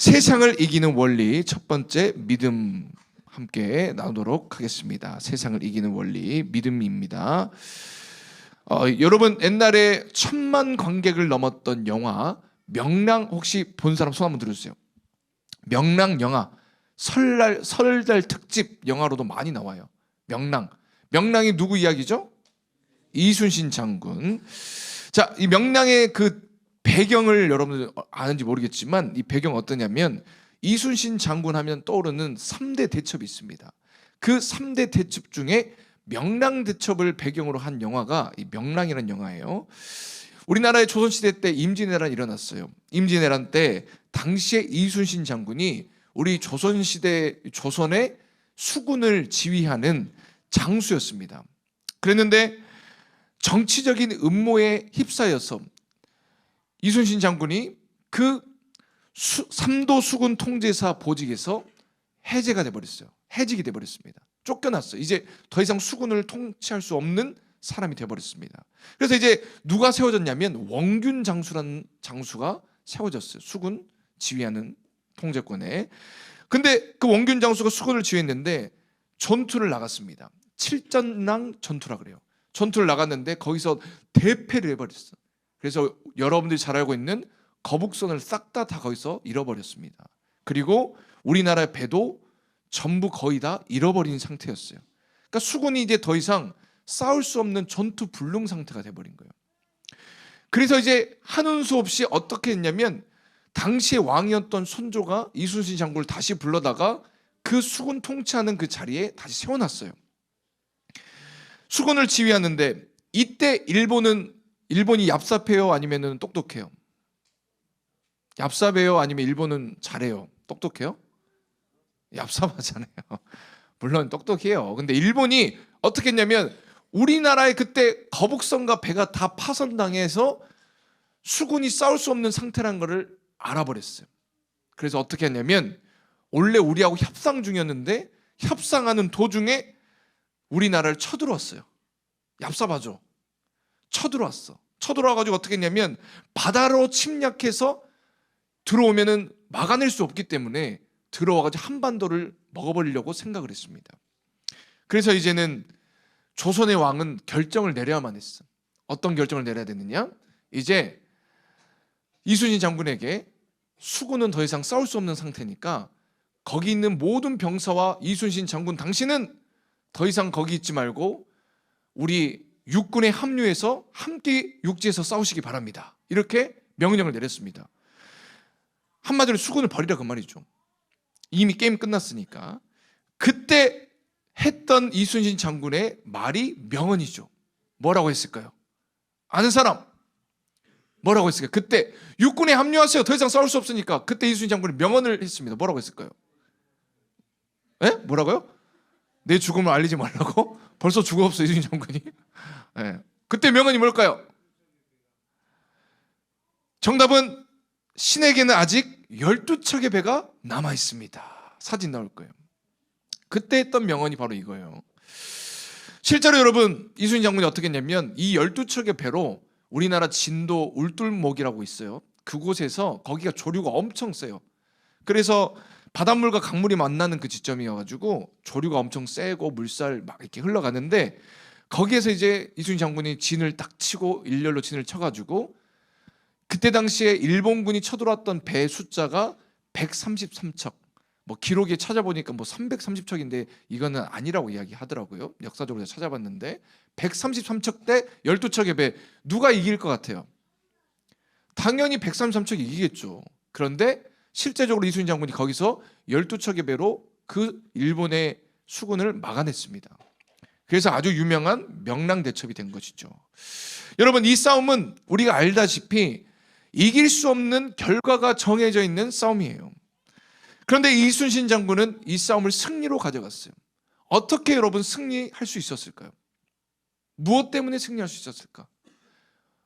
세상을 이기는 원리 첫 번째 믿음 함께 나누도록 하겠습니다. 세상을 이기는 원리 믿음입니다. 여러분 옛날에 1000만 관객을 넘었던 영화 명랑 혹시 본 사람 손 한번 들어주세요. 명랑 영화 설날 특집 영화로도 많이 나와요. 명랑이 누구 이야기죠? 이순신 장군. 자, 이 명랑의 그 배경을 여러분들 아는지 모르겠지만 이 배경 어떠냐면 이순신 장군 하면 떠오르는 3대 대첩이 있습니다. 그 3대 대첩 중에 명랑 대첩을 배경으로 한 영화가 이 명랑이라는 영화예요. 우리나라의 조선시대 때 임진왜란이 일어났어요. 임진왜란 때 당시에 이순신 장군이 우리 조선의 수군을 지휘하는 장수였습니다. 그랬는데 정치적인 음모에 휩싸여서 이순신 장군이 그 3도 수군 통제사 보직에서 해직이 돼버렸습니다. 쫓겨났어요. 이제 더 이상 수군을 통치할 수 없는 사람이 돼버렸습니다. 그래서 이제 누가 세워졌냐면 원균 장수라는 장수가 세워졌어요. 수군 지휘하는 통제권에. 근데 그 원균 장수가 수군을 지휘했는데 전투를 나갔습니다. 칠전랑 전투라 그래요. 전투를 나갔는데 거기서 대패를 해버렸어요. 그래서 여러분들이 잘 알고 있는 거북선을 싹 다 거기서 잃어버렸습니다. 그리고 우리나라의 배도 전부 거의 다 잃어버린 상태였어요. 그러니까 수군이 이제 더 이상 싸울 수 없는 전투 불능 상태가 돼버린 거예요. 그래서 이제 하는 수 없이 어떻게 했냐면 당시의 왕이었던 손조가 이순신 장군을 다시 불러다가 그 수군 통치하는 그 자리에 다시 세워놨어요. 수군을 지휘하는데 이때 일본이 얍삽해요? 아니면 똑똑해요? 얍삽해요? 아니면 일본은 잘해요? 똑똑해요? 얍삽하잖아요. 물론 똑똑해요. 근데 일본이 어떻게 했냐면 우리나라에 그때 거북선과 배가 다 파손당해서 수군이 싸울 수 없는 상태라는 것을 알아버렸어요. 그래서 어떻게 했냐면 원래 우리하고 협상 중이었는데 협상하는 도중에 우리나라를 쳐들어왔어요. 얍삽하죠. 쳐들어와가지고 어떻게 했냐면 바다로 침략해서 들어오면은 막아낼 수 없기 때문에 들어와가지고 한반도를 먹어버리려고 생각을 했습니다. 그래서 이제는 조선의 왕은 결정을 내려야만 했어. 어떤 결정을 내려야 되느냐? 이제 이순신 장군에게 수군은 더 이상 싸울 수 없는 상태니까 거기 있는 모든 병사와 이순신 장군 당신은 더 이상 거기 있지 말고 우리 육군에 합류해서 함께 육지에서 싸우시기 바랍니다. 이렇게 명령을 내렸습니다. 한마디로 수군을 버리라 그 말이죠. 이미 게임 끝났으니까. 그때 했던 이순신 장군의 말이 명언이죠. 뭐라고 했을까요? 아는 사람? 뭐라고 했을까요? 그때 육군에 합류하세요. 더 이상 싸울 수 없으니까. 그때 이순신 장군이 명언을 했습니다. 뭐라고 했을까요? 에? 뭐라고요? 내 죽음을 알리지 말라고? 벌써 죽어없어 이순신 장군이. 네. 그때 명언이 뭘까요? 정답은 신에게는 아직 12척의 배가 남아 있습니다. 사진 나올 거예요. 그때 했던 명언이 바로 이거예요. 실제로 여러분 이순신 장군이 어떻게 했냐면 이 12척의 배로 우리나라 진도 울돌목이라고 있어요. 그곳에서 거기가 조류가 엄청 세요. 그래서 바닷물과 강물이 만나는 그 지점이어가지고 조류가 엄청 세고 물살 막 이렇게 흘러가는데 거기에서 이제 이순신 장군이 진을 딱 치고 일렬로 진을 쳐가지고 그때 당시에 일본군이 쳐들어왔던 배 숫자가 133척. 뭐 기록에 찾아보니까 뭐 330척인데 이거는 아니라고 이야기하더라고요. 역사적으로 찾아봤는데 133척 대 12척의 배 누가 이길 것 같아요? 당연히 133척이 이기겠죠. 그런데 실제적으로 이순신 장군이 거기서 12척의 배로 그 일본의 수군을 막아냈습니다. 그래서 아주 유명한 명랑대첩이 된 것이죠. 여러분 이 싸움은 우리가 알다시피 이길 수 없는 결과가 정해져 있는 싸움이에요. 그런데 이순신 장군은 이 싸움을 승리로 가져갔어요. 어떻게 여러분 승리할 수 있었을까요? 무엇 때문에 승리할 수 있었을까?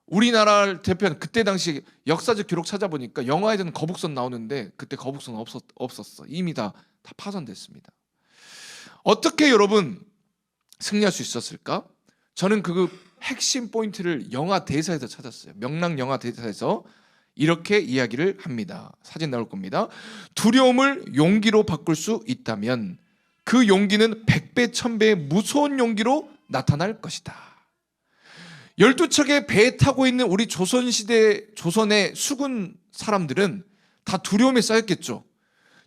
우리나라를 대표하는 그때 당시 역사적 기록 찾아보니까 영화에서는 거북선 나오는데 그때 거북선 없었어. 이미 다 파손됐습니다. 어떻게 여러분 승리할 수 있었을까? 저는 그 핵심 포인트를 영화 대사에서 찾았어요. 명랑 영화 대사에서 이렇게 이야기를 합니다. 사진 나올 겁니다. 두려움을 용기로 바꿀 수 있다면 그 용기는 100배, 1000배의 무서운 용기로 나타날 것이다. 12척의 배에 타고 있는 우리 조선시대 조선의 수군 사람들은 다 두려움에 쌓였겠죠.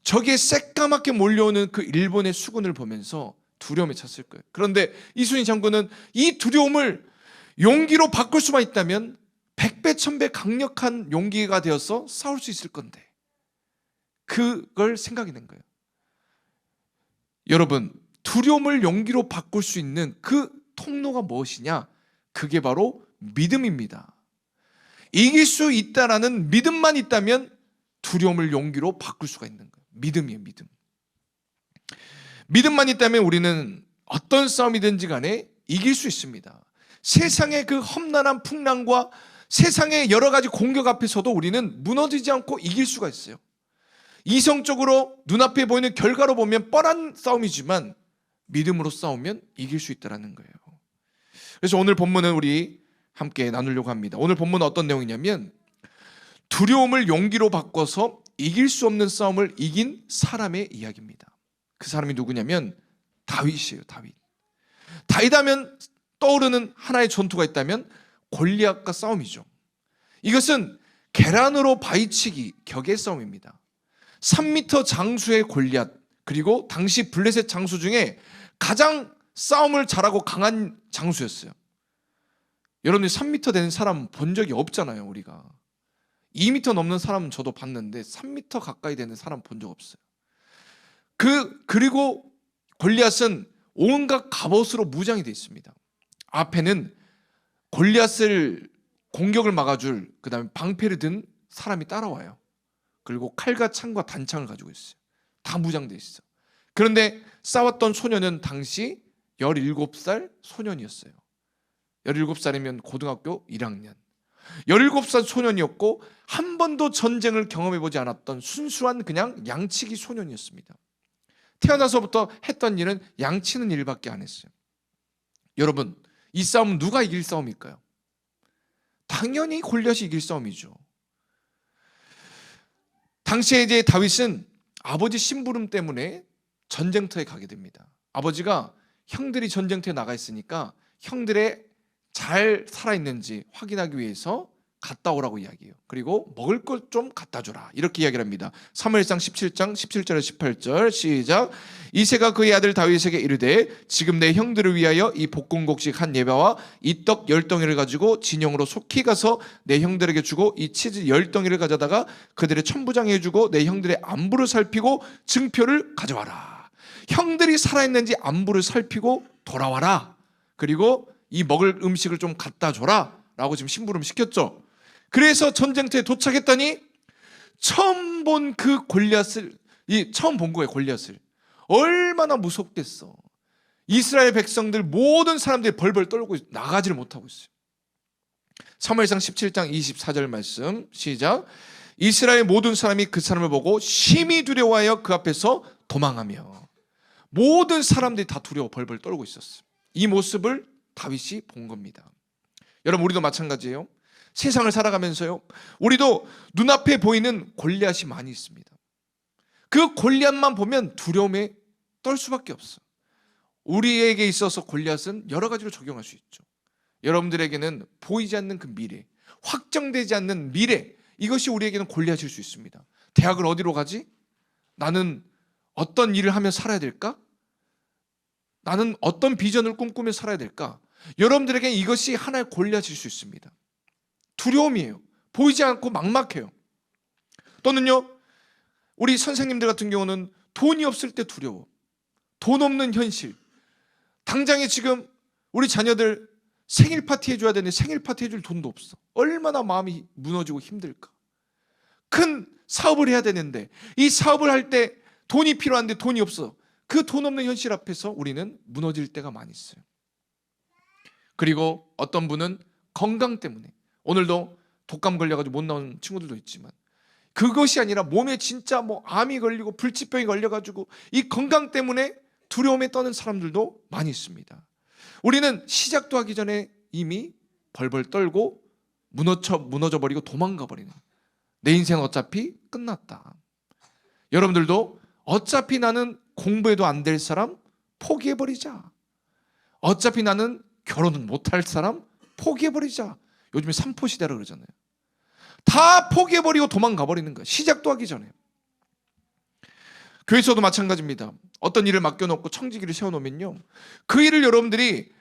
저기에 새까맣게 몰려오는 그 일본의 수군을 보면서 두려움에 찼을 거예요. 그런데 이순신 장군은 이 두려움을 용기로 바꿀 수만 있다면 100배, 1000배 강력한 용기가 되어서 싸울 수 있을 건데 그걸 생각해낸 거예요. 여러분, 두려움을 용기로 바꿀 수 있는 그 통로가 무엇이냐? 그게 바로 믿음입니다. 이길 수 있다라는 믿음만 있다면 두려움을 용기로 바꿀 수가 있는 거예요. 믿음이에요, 믿음. 믿음만 있다면 우리는 어떤 싸움이든지 간에 이길 수 있습니다. 세상의 그 험난한 풍랑과 세상의 여러 가지 공격 앞에서도 우리는 무너지지 않고 이길 수가 있어요. 이성적으로 눈앞에 보이는 결과로 보면 뻔한 싸움이지만 믿음으로 싸우면 이길 수 있다는 거예요. 그래서 오늘 본문은 우리 함께 나누려고 합니다. 오늘 본문은 어떤 내용이냐면 두려움을 용기로 바꿔서 이길 수 없는 싸움을 이긴 사람의 이야기입니다. 그 사람이 누구냐면 다윗이에요. 다윗 하면 떠오르는 하나의 전투가 있다면 골리앗과 싸움이죠. 이것은 계란으로 바위치기 격의 싸움입니다. 3m 장수의 골리앗, 그리고 당시 블레셋 장수 중에 가장 싸움을 잘하고 강한 장수였어요. 여러분이 3m 되는 사람 본 적이 없잖아요. 우리가 2m 넘는 사람은 저도 봤는데 3m 가까이 되는 사람 본 적 없어요. 그리고 골리앗은 온갖 갑옷으로 무장이 되어 있습니다. 앞에는 골리앗을 공격을 막아줄 그다음에 방패를 든 사람이 따라와요. 그리고 칼과 창과 단창을 가지고 있어요. 다 무장되어 있어. 그런데 싸웠던 소년은 당시 17살 소년이었어요. 17살이면 고등학교 1학년. 17살 소년이었고 한 번도 전쟁을 경험해보지 않았던 순수한 그냥 양치기 소년이었습니다. 태어나서부터 했던 일은 양치는 일밖에 안 했어요. 여러분, 이 싸움은 누가 이길 싸움일까요? 당연히 골리앗이 이길 싸움이죠. 당시에 이제 다윗은 아버지 심부름 때문에 전쟁터에 가게 됩니다. 아버지가 형들이 전쟁터에 나가 있으니까 형들의 잘 살아있는지 확인하기 위해서 갔다 오라고 이야기해요. 그리고 먹을 것 좀 갖다 줘라 이렇게 이야기를 합니다. 사무엘상 17장 17절에서 18절 시작. 이새가 그의 아들 다윗에게 이르되 지금 내 형들을 위하여 이 볶음곡식 한 예배와 이 떡 10덩이를 가지고 진영으로 속히 가서 내 형들에게 주고 이 치즈 10덩이를 가져다가 그들의 천부장에 주고 내 형들의 안부를 살피고 증표를 가져와라. 형들이 살아있는지 안부를 살피고 돌아와라. 그리고 이 먹을 음식을 좀 갖다 줘라 라고 지금 심부름 시켰죠. 그래서 전쟁터에 도착했더니 처음 본 그 골리앗을, 처음 본 거예요. 골리앗을. 얼마나 무섭겠어. 이스라엘 백성들 모든 사람들이 벌벌 떨고 나가지를 못하고 있어요. 사무엘상 17장 24절 말씀 시작. 이스라엘 모든 사람이 그 사람을 보고 심히 두려워하여 그 앞에서 도망하며. 모든 사람들이 다 두려워 벌벌 떨고 있었어요. 이 모습을 다윗이 본 겁니다. 여러분, 우리도 마찬가지예요. 세상을 살아가면서요, 우리도 눈앞에 보이는 골리앗이 많이 있습니다. 그 골리앗만 보면 두려움에 떨 수밖에 없어. 우리에게 있어서 골리앗은 여러 가지로 적용할 수 있죠. 여러분들에게는 보이지 않는 그 미래, 확정되지 않는 미래, 이것이 우리에게는 골리앗일 수 있습니다. 대학을 어디로 가지? 나는 어떤 일을 하며 살아야 될까? 나는 어떤 비전을 꿈꾸며 살아야 될까? 여러분들에게 이것이 하나의 골리앗일 수 있습니다. 두려움이에요. 보이지 않고 막막해요. 또는요, 우리 선생님들 같은 경우는 돈이 없을 때 두려워. 돈 없는 현실. 당장에 지금 우리 자녀들 생일 파티 해줘야 되는데 생일 파티 해줄 돈도 없어. 얼마나 마음이 무너지고 힘들까. 큰 사업을 해야 되는데 이 사업을 할 때 돈이 필요한데 돈이 없어. 그 돈 없는 현실 앞에서 우리는 무너질 때가 많이 있어요. 그리고 어떤 분은 건강 때문에, 오늘도 독감 걸려가지고 못 나온 친구들도 있지만, 그것이 아니라 몸에 진짜 암이 걸리고 불치병이 걸려가지고 이 건강 때문에 두려움에 떠는 사람들도 많이 있습니다. 우리는 시작도 하기 전에 이미 벌벌 떨고 무너져 버리고 도망가 버리는, 내 인생 어차피 끝났다. 여러분들도 어차피 나는 공부해도 안 될 사람 포기해버리자. 어차피 나는 결혼은 못할 사람 포기해버리자. 요즘에 삼포시대라 그러잖아요. 다 포기해버리고 도망가버리는 거예요. 시작도 하기 전에. 교회에서도 마찬가지입니다. 어떤 일을 맡겨놓고 청지기를 세워놓으면요, 그 일을 여러분들이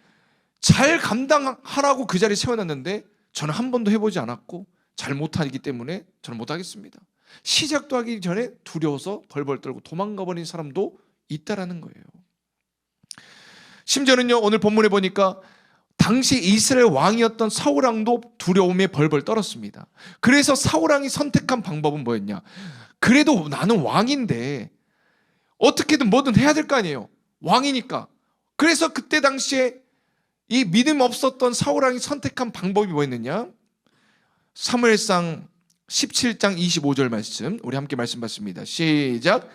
잘 감당하라고 그 자리에 세워놨는데 저는 한 번도 해보지 않았고 잘 못하기 때문에 저는 못하겠습니다. 시작도 하기 전에 두려워서 벌벌 떨고 도망가버린 사람도 있다라는 거예요. 심지어는요, 오늘 본문에 보니까 당시 이스라엘 왕이었던 사울왕도 두려움에 벌벌 떨었습니다. 그래서 사울왕이 선택한 방법은 뭐였냐? 그래도 나는 왕인데 어떻게든 뭐든 해야 될 거 아니에요. 왕이니까. 그래서 그때 당시에 이 믿음 없었던 사울왕이 선택한 방법이 뭐였느냐? 사무엘상 17장 25절 말씀, 우리 함께 말씀 받습니다. 시작.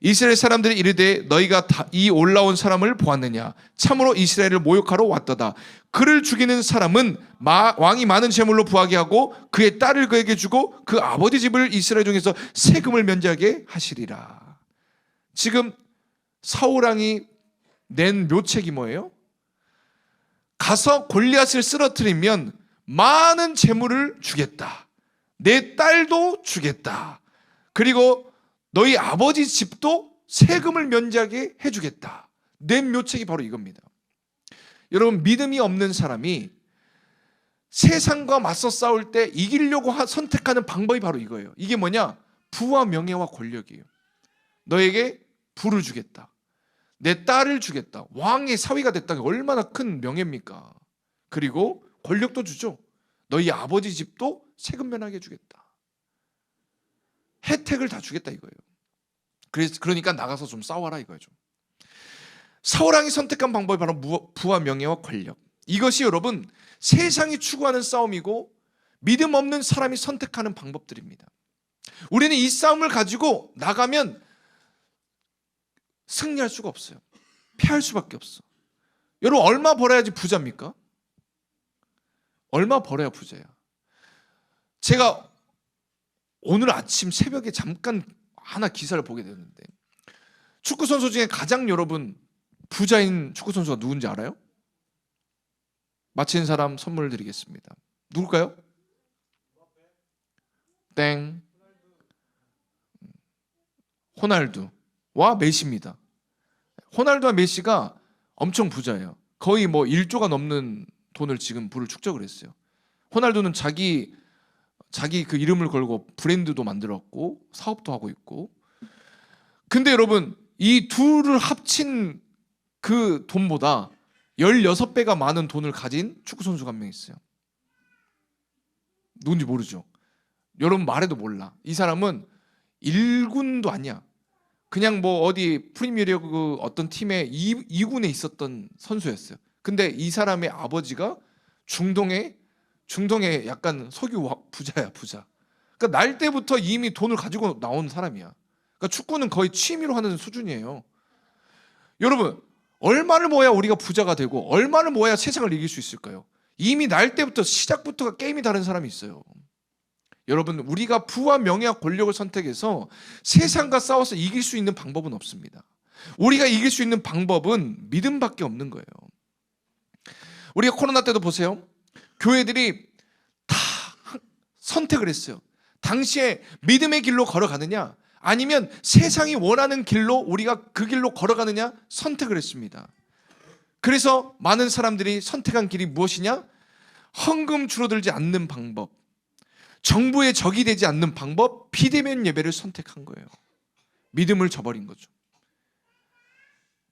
이스라엘 사람들이 이르되 너희가 이 올라온 사람을 보았느냐? 참으로 이스라엘을 모욕하러 왔도다. 그를 죽이는 사람은 왕이 많은 재물로 부하게 하고 그의 딸을 그에게 주고 그 아버지 집을 이스라엘 중에서 세금을 면제하게 하시리라. 지금 사울왕이 낸 묘책이 뭐예요? 가서 골리앗을 쓰러뜨리면 많은 재물을 주겠다. 내 딸도 주겠다. 그리고 너희 아버지 집도 세금을 면제하게 해주겠다. 낸 묘책이 바로 이겁니다. 여러분, 믿음이 없는 사람이 세상과 맞서 싸울 때 이기려고 선택하는 방법이 바로 이거예요. 이게 뭐냐? 부와 명예와 권력이에요. 너에게 부를 주겠다. 내 딸을 주겠다. 왕의 사위가 됐다는 게 얼마나 큰 명예입니까? 그리고 권력도 주죠. 너희 아버지 집도 세금 면하게 해주겠다. 혜택을 다 주겠다 이거예요. 그러니까 나가서 좀 싸워라 이거죠. 사울왕이 선택한 방법이 바로 부와 명예와 권력. 이것이 여러분 세상이 추구하는 싸움이고 믿음 없는 사람이 선택하는 방법들입니다. 우리는 이 싸움을 가지고 나가면 승리할 수가 없어요. 패할 수밖에 없어. 여러분, 얼마 벌어야지 부자입니까? 얼마 벌어야 부자야? 제가 오늘 아침 새벽에 잠깐 하나 기사를 보게 됐는데, 축구 선수 중에 가장 여러분 부자인 축구 선수가 누군지 알아요? 맞히는 사람 선물 드리겠습니다. 누굴까요? 땡. 호날두와 메시입니다. 호날두와 메시가 엄청 부자예요. 거의 뭐 1조가 넘는 돈을 지금 부를 축적을 했어요. 호날두는 자기 그 이름을 걸고 브랜드도 만들었고 사업도 하고 있고. 근데 여러분, 이 둘을 합친 그 돈보다 16배가 많은 돈을 가진 축구선수가 한 명 있어요. 누군지 모르죠? 여러분 말해도 몰라. 이 사람은 1군도 아니야. 그냥 뭐 어디 프리미어리그 어떤 팀의 2군에 있었던 선수였어요. 근데 이 사람의 아버지가 중동의 약간 석유 부자야, 부자. 그러니까 날 때부터 이미 돈을 가지고 나온 사람이야. 그러니까 축구는 거의 취미로 하는 수준이에요. 여러분, 얼마를 모아야 우리가 부자가 되고 얼마를 모아야 세상을 이길 수 있을까요? 이미 날 때부터 시작부터가 게임이 다른 사람이 있어요. 여러분, 우리가 부와 명예와 권력을 선택해서 세상과 싸워서 이길 수 있는 방법은 없습니다. 우리가 이길 수 있는 방법은 믿음밖에 없는 거예요. 우리가 코로나 때도 보세요. 교회들이 다 선택을 했어요. 당시에 믿음의 길로 걸어가느냐 아니면 세상이 원하는 길로 우리가 그 길로 걸어가느냐 선택을 했습니다. 그래서 많은 사람들이 선택한 길이 무엇이냐? 헌금 줄어들지 않는 방법, 정부의 적이 되지 않는 방법, 비대면 예배를 선택한 거예요. 믿음을 저버린 거죠.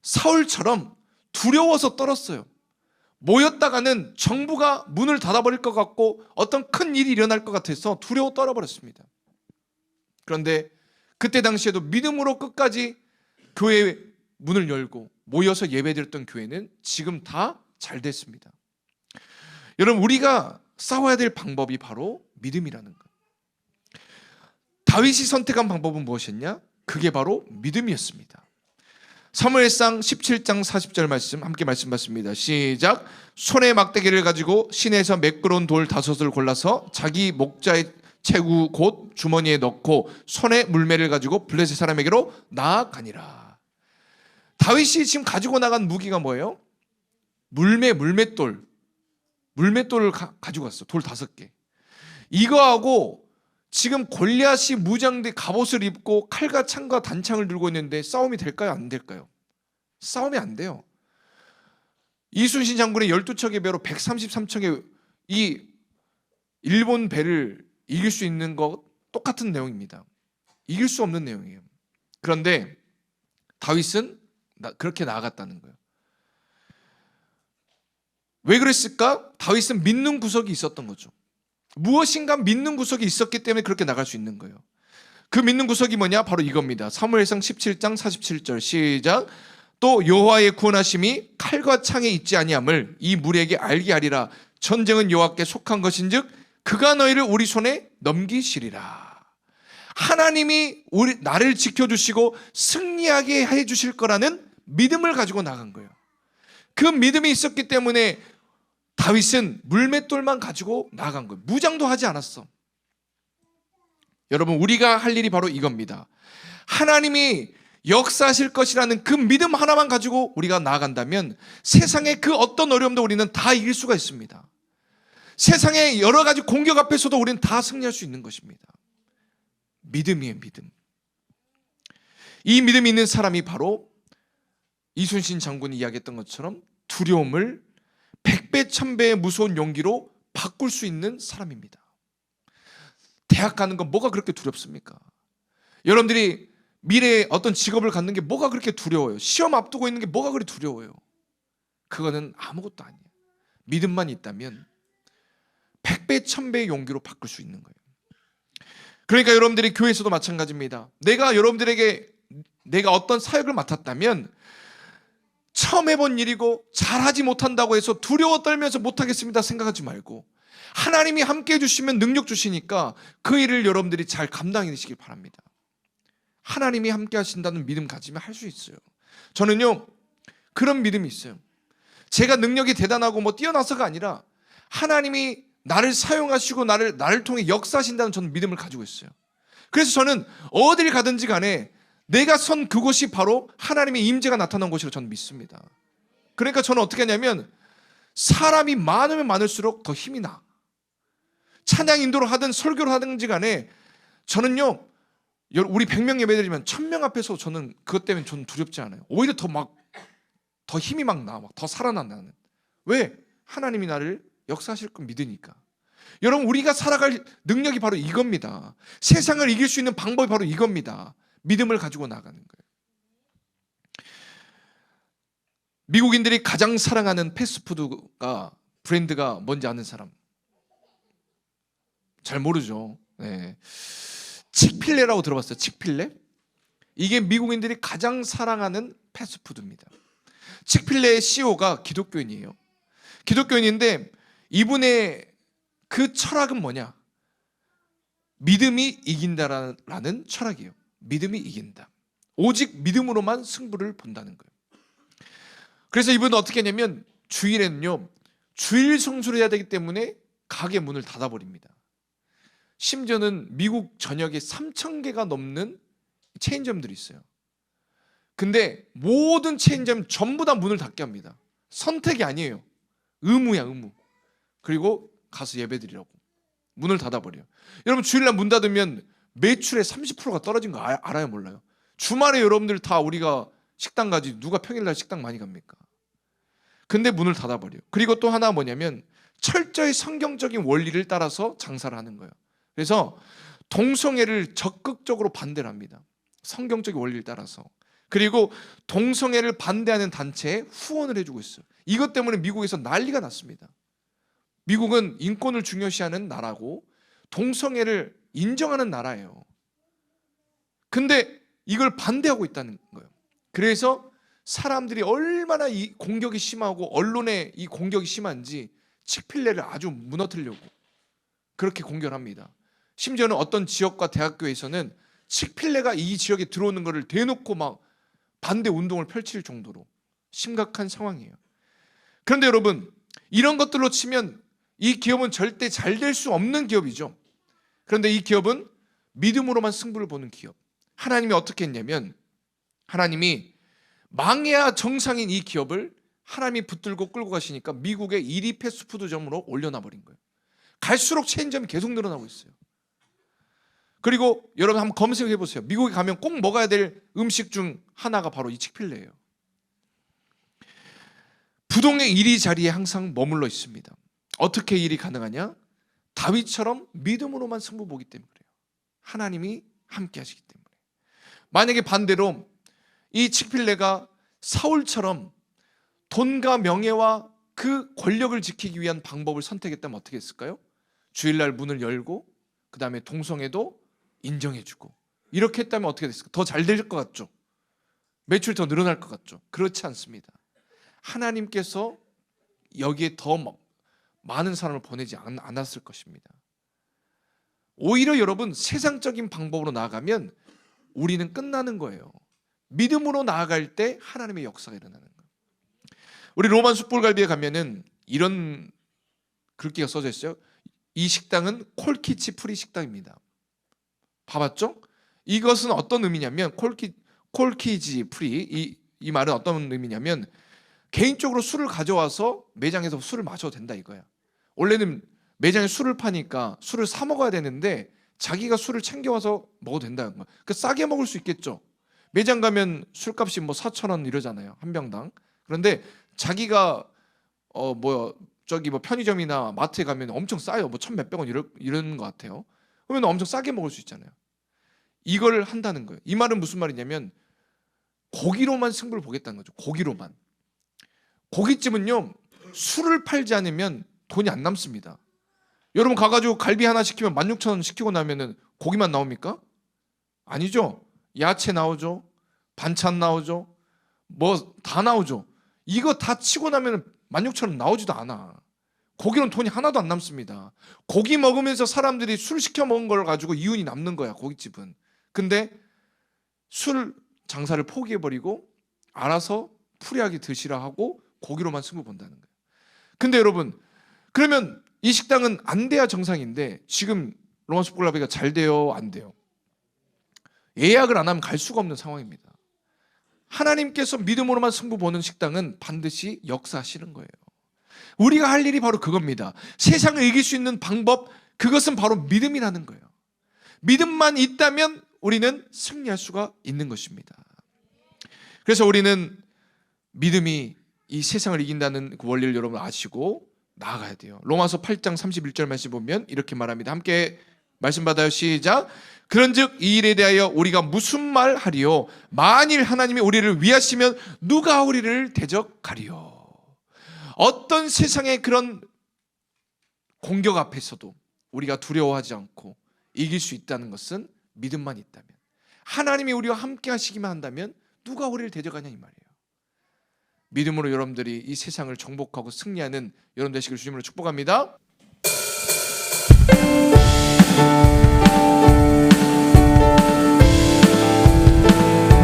사울처럼 두려워서 떨었어요. 모였다가는 정부가 문을 닫아버릴 것 같고 어떤 큰 일이 일어날 것 같아서 두려워 떨어버렸습니다. 그런데 그때 당시에도 믿음으로 끝까지 교회 문을 열고 모여서 예배드렸던 교회는 지금 다 잘 됐습니다. 여러분, 우리가 싸워야 될 방법이 바로 믿음이라는 것. 다윗이 선택한 방법은 무엇이었냐? 그게 바로 믿음이었습니다. 사무엘상 17장 40절 말씀 함께 말씀 받습니다. 시작. 손에 막대기를 가지고 시내에서 매끄러운 돌 5을 골라서 자기 목자의 채구 곧 주머니에 넣고 손에 물매를 가지고 블레셋 사람에게로 나아가니라. 다윗이 지금 가지고 나간 무기가 뭐예요? 물맷돌을 가지고 갔어. 돌 5개. 이거하고 지금 골리앗이 무장돼 갑옷을 입고 칼과 창과 단창을 들고 있는데 싸움이 될까요? 안 될까요? 싸움이 안 돼요. 이순신 장군의 12척의 배로 133척의 이 일본 배를 이길 수 있는 것 똑같은 내용입니다. 이길 수 없는 내용이에요. 그런데 다윗은 그렇게 나아갔다는 거예요. 왜 그랬을까? 다윗은 믿는 구석이 있었던 거죠. 무엇인가 믿는 구석이 있었기 때문에 그렇게 나갈 수 있는 거예요. 그 믿는 구석이 뭐냐? 바로 이겁니다. 사무엘상 17장 47절 시작. 또 여호와의 구원하심이 칼과 창에 있지 아니함을 이 무리에게 알게 하리라. 전쟁은 여호와께 속한 것인즉 그가 너희를 우리 손에 넘기시리라. 하나님이 나를 지켜주시고 승리하게 해주실 거라는 믿음을 가지고 나간 거예요. 그 믿음이 있었기 때문에 다윗은 물맷돌만 가지고 나간 거예요. 무장도 하지 않았어. 여러분, 우리가 할 일이 바로 이겁니다. 하나님이 역사하실 것이라는 그 믿음 하나만 가지고 우리가 나아간다면 세상의 그 어떤 어려움도 우리는 다 이길 수가 있습니다. 세상의 여러 가지 공격 앞에서도 우리는 다 승리할 수 있는 것입니다. 믿음이에요, 믿음. 이 믿음이 있는 사람이 바로 이순신 장군이 이야기했던 것처럼 두려움을 100배, 1000배의 무서운 용기로 바꿀 수 있는 사람입니다. 대학 가는 건 뭐가 그렇게 두렵습니까? 여러분들이 미래에 어떤 직업을 갖는 게 뭐가 그렇게 두려워요? 시험 앞두고 있는 게 뭐가 그리 두려워요? 그거는 아무것도 아니에요. 믿음만 있다면 100배, 1000배의 용기로 바꿀 수 있는 거예요. 그러니까 여러분들이 교회에서도 마찬가지입니다. 내가 어떤 사역을 맡았다면 처음 해본 일이고 잘하지 못한다고 해서 두려워 떨면서 못하겠습니다 생각하지 말고 하나님이 함께 해주시면 능력 주시니까 그 일을 여러분들이 잘 감당해내시길 바랍니다. 하나님이 함께 하신다는 믿음 가지면 할 수 있어요. 저는요 그런 믿음이 있어요. 제가 능력이 대단하고 뭐 뛰어나서가 아니라 하나님이 나를 사용하시고 나를 통해 역사하신다는 저는 믿음을 가지고 있어요. 그래서 저는 어딜 가든지 간에 내가 선 그곳이 바로 하나님의 임재가 나타난 곳이라고 저는 믿습니다. 그러니까 저는 어떻게 하냐면 사람이 많으면 많을수록 더 힘이 나. 찬양 인도를 하든 설교를 하든지 간에 저는요 우리 100명 예배드리면 1000명 앞에서 저는 그것 때문에 저는 두렵지 않아요. 오히려 더 힘이 막 나. 더 살아난다는. 왜? 하나님이 나를 역사하실 걸 믿으니까. 여러분, 우리가 살아갈 능력이 바로 이겁니다. 세상을 이길 수 있는 방법이 바로 이겁니다. 믿음을 가지고 나가는 거예요. 미국인들이 가장 사랑하는 패스트푸드가 브랜드가 뭔지 아는 사람? 잘 모르죠. 네. 칙필레라고 들어봤어요? 칙필레? 이게 미국인들이 가장 사랑하는 패스트푸드입니다. 칙필레의 CEO가 기독교인이에요. 기독교인인데 이분의 그 철학은 뭐냐? 믿음이 이긴다라는 철학이에요. 믿음이 이긴다. 오직 믿음으로만 승부를 본다는 거예요. 그래서 이분은 어떻게 했냐면 주일에는요 주일 성수를 해야 되기 때문에 가게 문을 닫아버립니다. 심지어는 미국 전역에 3000개가 넘는 체인점들이 있어요. 근데 모든 체인점 전부 다 문을 닫게 합니다. 선택이 아니에요. 의무야, 의무. 그리고 가서 예배드리라고 문을 닫아버려요. 여러분, 주일날 문 닫으면 매출의 30%가 떨어진 거 알아요, 몰라요? 주말에 여러분들 다 우리가 식당 가지 누가 평일날 식당 많이 갑니까? 근데 문을 닫아버려요. 그리고 또 하나 뭐냐면 철저히 성경적인 원리를 따라서 장사를 하는 거예요. 그래서 동성애를 적극적으로 반대를 합니다. 성경적인 원리를 따라서. 그리고 동성애를 반대하는 단체에 후원을 해주고 있어요. 이것 때문에 미국에서 난리가 났습니다. 미국은 인권을 중요시하는 나라고 동성애를 인정하는 나라예요. 근데 이걸 반대하고 있다는 거예요. 그래서 사람들이 얼마나 이 공격이 심하고 언론의 이 공격이 심한지 칙필레를 아주 무너뜨리려고 그렇게 공격을 합니다. 심지어는 어떤 지역과 대학교에서는 칙필레가 이 지역에 들어오는 것을 대놓고 막 반대 운동을 펼칠 정도로 심각한 상황이에요. 그런데 여러분, 이런 것들로 치면 이 기업은 절대 잘 될 수 없는 기업이죠. 그런데 이 기업은 믿음으로만 승부를 보는 기업. 하나님이 어떻게 했냐면 하나님이 망해야 정상인 이 기업을 하나님이 붙들고 끌고 가시니까 미국의 1위 패스트푸드점으로 올려놔 버린 거예요. 갈수록 체인점이 계속 늘어나고 있어요. 그리고 여러분 한번 검색해 보세요. 미국에 가면 꼭 먹어야 될 음식 중 하나가 바로 이 칙필레예요. 부동의 1위 자리에 항상 머물러 있습니다. 어떻게 일이 가능하냐? 다윗처럼 믿음으로만 승부 보기 때문에 그래요. 하나님이 함께 하시기 때문에. 만약에 반대로 이 칙필레가 사울처럼 돈과 명예와 그 권력을 지키기 위한 방법을 선택했다면 어떻게 했을까요? 주일날 문을 열고 그 다음에 동성애도 인정해주고 이렇게 했다면 어떻게 됐을까? 더 잘 될 것 같죠? 매출이 더 늘어날 것 같죠? 그렇지 않습니다. 하나님께서 여기에 더 많은 사람을 보내지 않았을 것입니다. 오히려 여러분 세상적인 방법으로 나아가면 우리는 끝나는 거예요. 믿음으로 나아갈 때 하나님의 역사가 일어나는 거예요. 우리 로만 숯불갈비에 가면은 이런 글귀가 써져 있어요. 이 식당은 콜키치 프리 식당입니다. 봐봤죠? 이것은 어떤 의미냐면 콜키지 프리 이 말은 어떤 의미냐면 개인적으로 술을 가져와서 매장에서 술을 마셔도 된다 이거야. 원래는 매장에 술을 파니까 술을 사 먹어야 되는데 자기가 술을 챙겨와서 먹어도 된다는 거야. 그 싸게 먹을 수 있겠죠. 매장 가면 술값이 뭐 4,000원 이러잖아요, 한 병당. 그런데 자기가 저기 뭐 편의점이나 마트에 가면 엄청 싸요. 뭐 1,000몇백 원 이러는 것 같아요. 그러면 엄청 싸게 먹을 수 있잖아요. 이걸 한다는 거예요. 이 말은 무슨 말이냐면 고기로만 승부를 보겠다는 거죠. 고기로만. 고깃집은요 술을 팔지 않으면 돈이 안 남습니다. 여러분 가가지고 갈비 하나 시키면 16,000원 시키고 나면은 고기만 나옵니까? 아니죠. 야채 나오죠. 반찬 나오죠. 뭐 다 나오죠. 이거 다 치고 나면 16,000원 나오지도 않아. 고기는 돈이 하나도 안 남습니다. 고기 먹으면서 사람들이 술 시켜 먹은 걸 가지고 이윤이 남는 거야, 고깃집은. 근데 술 장사를 포기해버리고 알아서 풀이하게 드시라 하고 고기로만 승부 본다는 거예요. 근데 여러분 그러면 이 식당은 안 돼야 정상인데 지금 로만 숯불갈비가 잘 돼요, 안 돼요? 예약을 안 하면 갈 수가 없는 상황입니다. 하나님께서 믿음으로만 승부 보는 식당은 반드시 역사하시는 거예요. 우리가 할 일이 바로 그겁니다. 세상을 이길 수 있는 방법, 그것은 바로 믿음이라는 거예요. 믿음만 있다면 우리는 승리할 수가 있는 것입니다. 그래서 우리는 믿음이 이 세상을 이긴다는 그 원리를 여러분 아시고 나아가야 돼요. 로마서 8장 31절 말씀 보면 이렇게 말합니다. 함께 말씀 받아요. 시작. 그런즉 이 일에 대하여 우리가 무슨 말 하리요? 만일 하나님이 우리를 위하시면 누가 우리를 대적하리요? 어떤 세상의 그런 공격 앞에서도 우리가 두려워하지 않고 이길 수 있다는 것은 믿음만 있다면, 하나님이 우리와 함께 하시기만 한다면 누가 우리를 대적하냐 이 말이에요. 믿음으로 여러분들이 이 세상을 정복하고 승리하는 여러분 되시길 주님으로 축복합니다.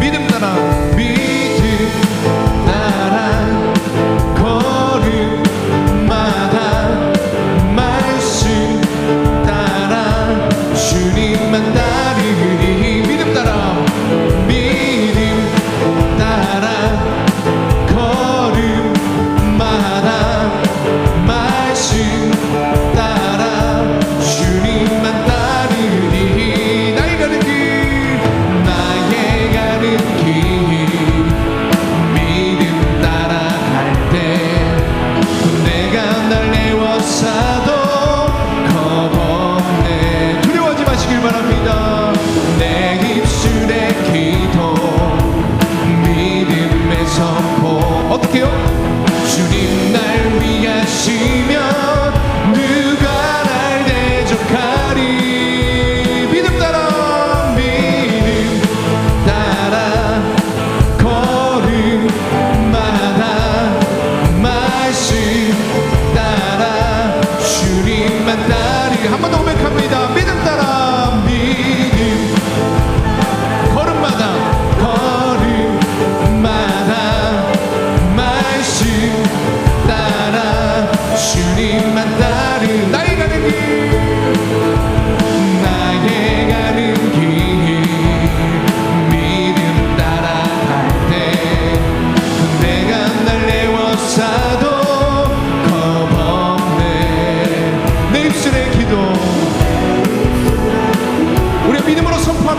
믿음 따라 믿음 따라 걸음마다 말씀 따라 주님만 따르니 믿음 따라 걸음마다 말씀 따라 주님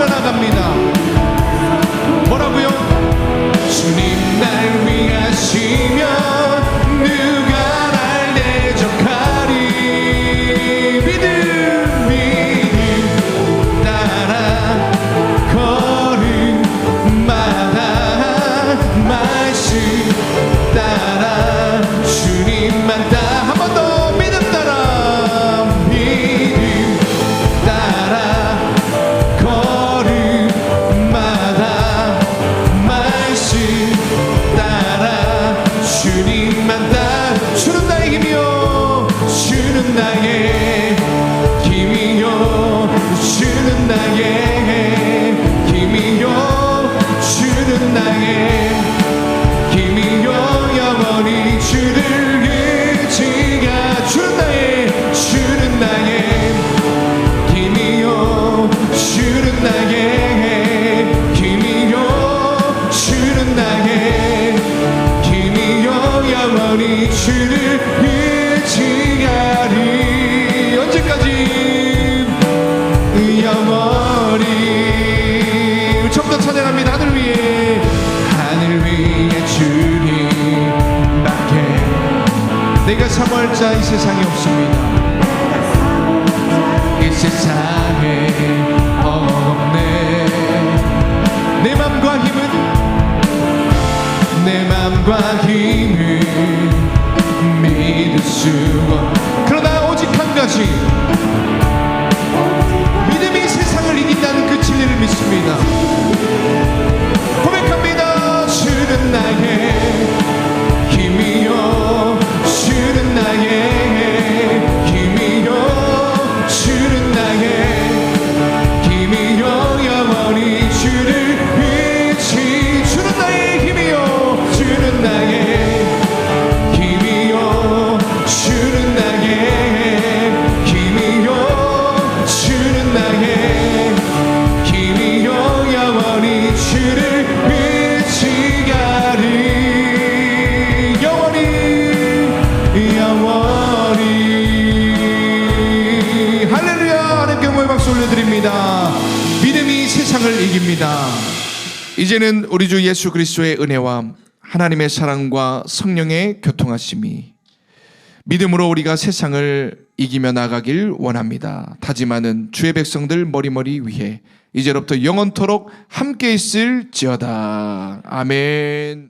나갑니다. 뭐라고요? 주님 날 위하시면 누가 날 대적하리. 믿음 따라 걸음마다 말씀 따라 주님만 따라 한 번 더 믿음 따라 걸음마다 말씀 따라 주님만 따라 주는 나의 힘이요 주는 나의 힘이요 주는 나의 힘이요 주는 나의 힘이요 영원히 주를 의지가 주는 나의 힘이요 주는 나의 힘이요 주는 나의 힘이요 영원히 주를 의지하리. 언제까지? 영원히. 처음부터 찬양합니다. 하늘 위에 주님밖에 내가 사모할 자 이 세상에 없습니다. 이 세상에 없네. 내 맘과 힘은 믿을 수 없. 그러나 오직 한 가지 믿음이 세상을 이긴다는 그 진리를 믿습니다. 고백합니다. 주는 나의 힘이요 주는 나의 힘이요 주는 나의 힘이요 영원히 주를 의지 주는 나의 힘이요 주는 나의 힘이요 주는 나의 힘이요 주는 나의 힘이요 영원히 주를 의지하리. 영원히 할렐루야. 하나님께 영광의 박수 올려드립니다. 믿음이 세상을 이깁니다. 이제는 우리 주 예수 그리스도의 은혜와 하나님의 사랑과 성령의 교통하심이 믿음으로 우리가 세상을 이기며 나가길 원합니다. 다짐하는 주의 백성들 머리머리 위에 이제로부터 영원토록 함께 있을지어다. 아멘.